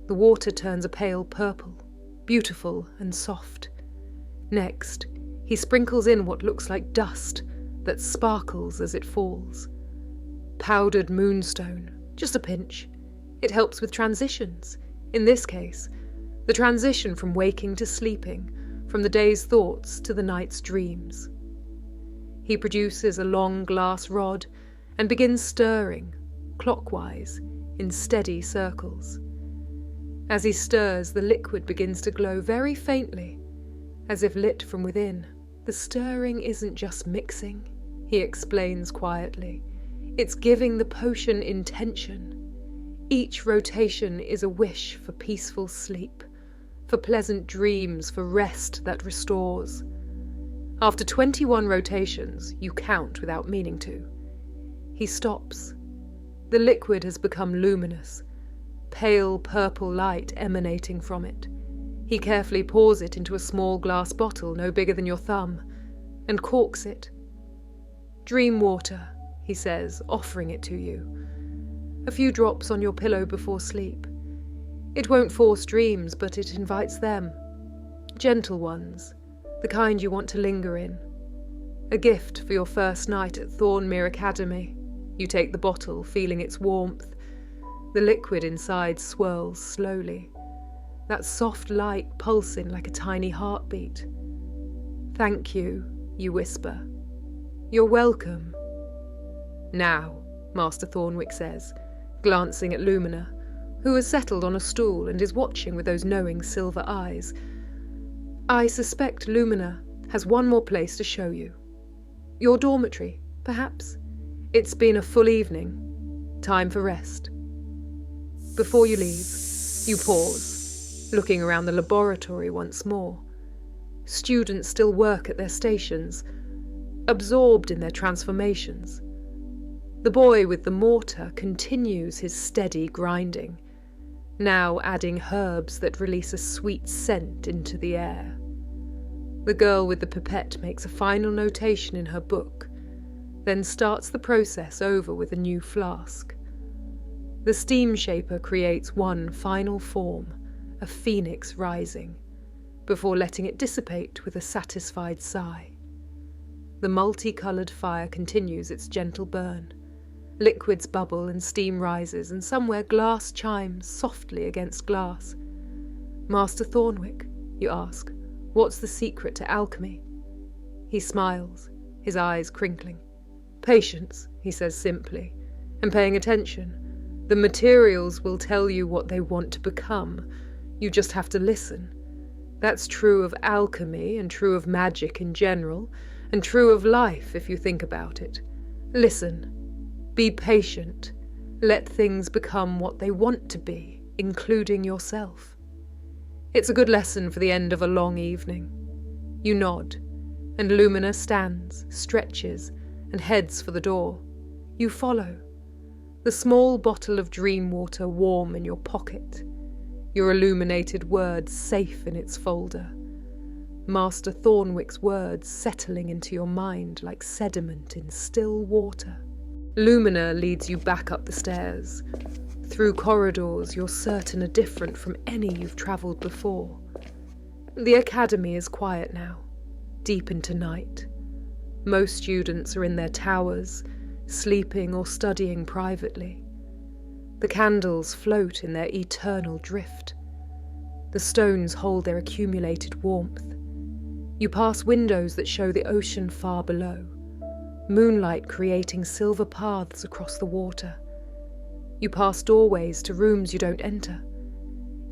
The water turns a pale purple, beautiful and soft. Next, he sprinkles in what looks like dust that sparkles as it falls. Powdered moonstone, just a pinch. It helps with transitions. In this case, the transition from waking to sleeping, from the day's thoughts to the night's dreams. He produces a long glass rod and begins stirring, clockwise, in steady circles. As he stirs, the liquid begins to glow very faintly, as if lit from within. "The stirring isn't just mixing," he explains quietly. "It's giving the potion intention. Each rotation is a wish for peaceful sleep, for pleasant dreams, for rest that restores. After 21 rotations, you count without meaning to." He stops. The liquid has become luminous, pale purple light emanating from it. He carefully pours it into a small glass bottle no bigger than your thumb, and corks it. "Dream water," he says, offering it to you. "A few drops on your pillow before sleep. It won't force dreams, but it invites them. Gentle ones, the kind you want to linger in. A gift for your first night at ThornMere Academy." You take the bottle, feeling its warmth. The liquid inside swirls slowly, that soft light pulsing like a tiny heartbeat. "Thank you," you whisper. "You're welcome." "Now," Master Thornwick says, glancing at Lumina, who has settled on a stool and is watching with those knowing silver eyes, "I suspect Lumina has one more place to show you. Your dormitory, perhaps? It's been a full evening. Time for rest." Before you leave, you pause, looking around the laboratory once more. Students still work at their stations, absorbed in their transformations. The boy with the mortar continues his steady grinding, now adding herbs that release a sweet scent into the air. The girl with the pipette makes a final notation in her book, then starts the process over with a new flask. The steam shaper creates one final form, a phoenix rising, before letting it dissipate with a satisfied sigh. The multicoloured fire continues its gentle burn. Liquids bubble and steam rises, and somewhere glass chimes softly against glass. "Master Thornwick," you ask, "what's the secret to alchemy?" He smiles, his eyes crinkling. "Patience," he says simply, "and paying attention. The materials will tell you what they want to become. You just have to listen. That's true of alchemy and true of magic in general, and true of life if you think about it. Listen. Be patient. Let things become what they want to be, including yourself." It's a good lesson for the end of a long evening. You nod, and Lumina stands, stretches, and heads for the door. You follow. The small bottle of dream water warm in your pocket. Your illuminated words safe in its folder. Master Thornwick's words settling into your mind like sediment in still water. Lumina leads you back up the stairs, through corridors you're certain are different from any you've travelled before. The academy is quiet now, deep into night. Most students are in their towers, sleeping or studying privately. The candles float in their eternal drift. The stones hold their accumulated warmth. You pass windows that show the ocean far below, moonlight creating silver paths across the water. You pass doorways to rooms you don't enter,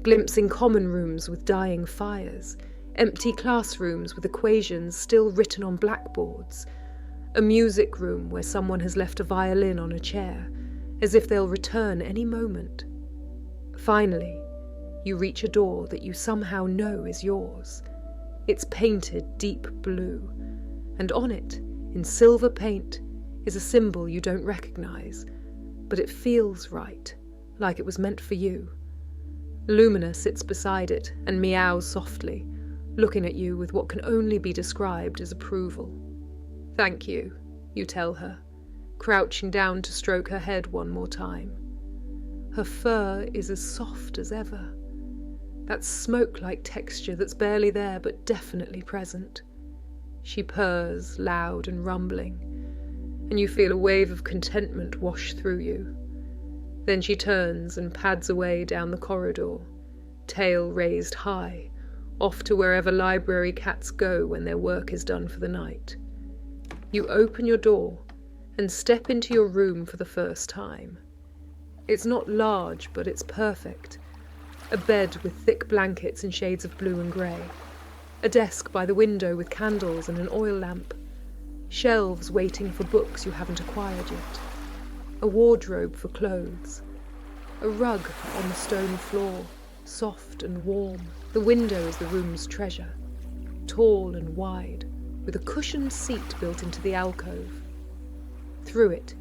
glimpsing common rooms with dying fires, empty classrooms with equations still written on blackboards, a music room where someone has left a violin on a chair, as if they'll return any moment. Finally, you reach a door that you somehow know is yours. It's painted deep blue, and on it, in silver paint, is a symbol you don't recognise, but it feels right, like it was meant for you. Lumina sits beside it and meows softly, looking at you with what can only be described as approval. "Thank you," you tell her, crouching down to stroke her head one more time. Her fur is as soft as ever. That smoke-like texture that's barely there but definitely present. She purrs, loud and rumbling, and you feel a wave of contentment wash through you. Then she turns and pads away down the corridor, tail raised high, off to wherever library cats go when their work is done for the night. You open your door and step into your room for the first time. It's not large, but it's perfect. A bed with thick blankets in shades of blue and grey. A desk by the window with candles and an oil lamp. Shelves waiting for books you haven't acquired yet. A wardrobe for clothes. A rug on the stone floor, soft and warm. The window is the room's treasure, tall and wide, with a cushioned seat built into the alcove. Through it,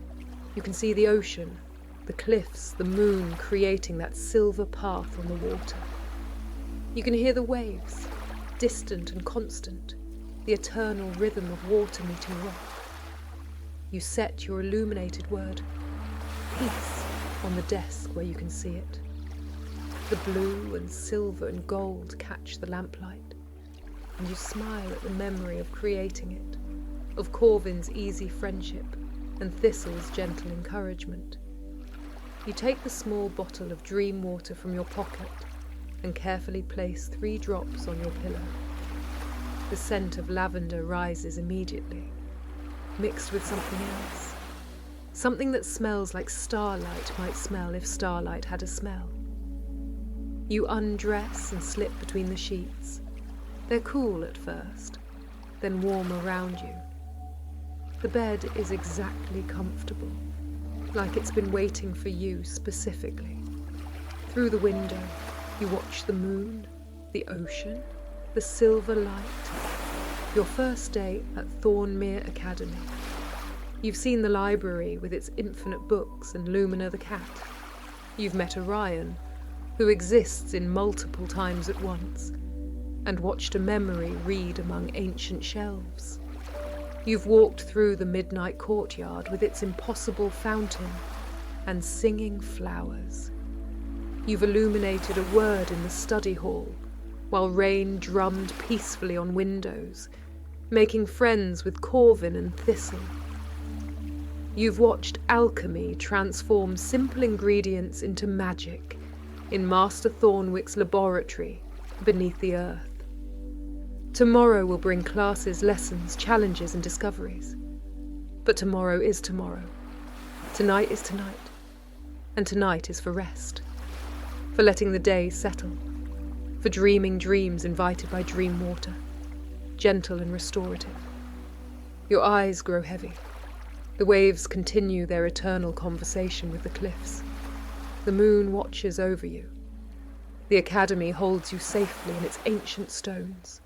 you can see the ocean, the cliffs, the moon creating that silver path on the water. You can hear the waves, distant and constant, the eternal rhythm of water meeting rock. You set your illuminated word, peace, on the desk where you can see it. The blue and silver and gold catch the lamplight, and you smile at the memory of creating it, of Corvin's easy friendship and Thistle's gentle encouragement. You take the small bottle of dream water from your pocket and carefully place 3 drops on your pillow. The scent of lavender rises immediately, mixed with something else. Something that smells like starlight might smell if starlight had a smell. You undress and slip between the sheets. They're cool at first, then warm around you. The bed is exactly comfortable, like it's been waiting for you specifically. Through the window, you watch the moon, the ocean, the silver light. Your first day at ThornMere Academy. You've seen the library with its infinite books and Lumina the cat. You've met Orion, who exists in multiple times at once, and watched a memory read among ancient shelves. You've walked through the midnight courtyard with its impossible fountain and singing flowers. You've illuminated a word in the study hall, while rain drummed peacefully on windows, making friends with Corvin and Thistle. You've watched alchemy transform simple ingredients into magic in Master Thornwick's laboratory beneath the earth. Tomorrow will bring classes, lessons, challenges and discoveries. But tomorrow is tomorrow. Tonight is tonight. And tonight is for rest. For letting the day settle. For dreaming dreams invited by dream water. Gentle and restorative. Your eyes grow heavy. The waves continue their eternal conversation with the cliffs. The moon watches over you. The academy holds you safely in its ancient stones.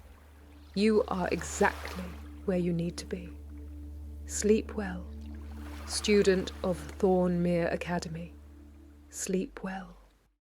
You are exactly where you need to be. Sleep well, student of ThornMere Academy. Sleep well.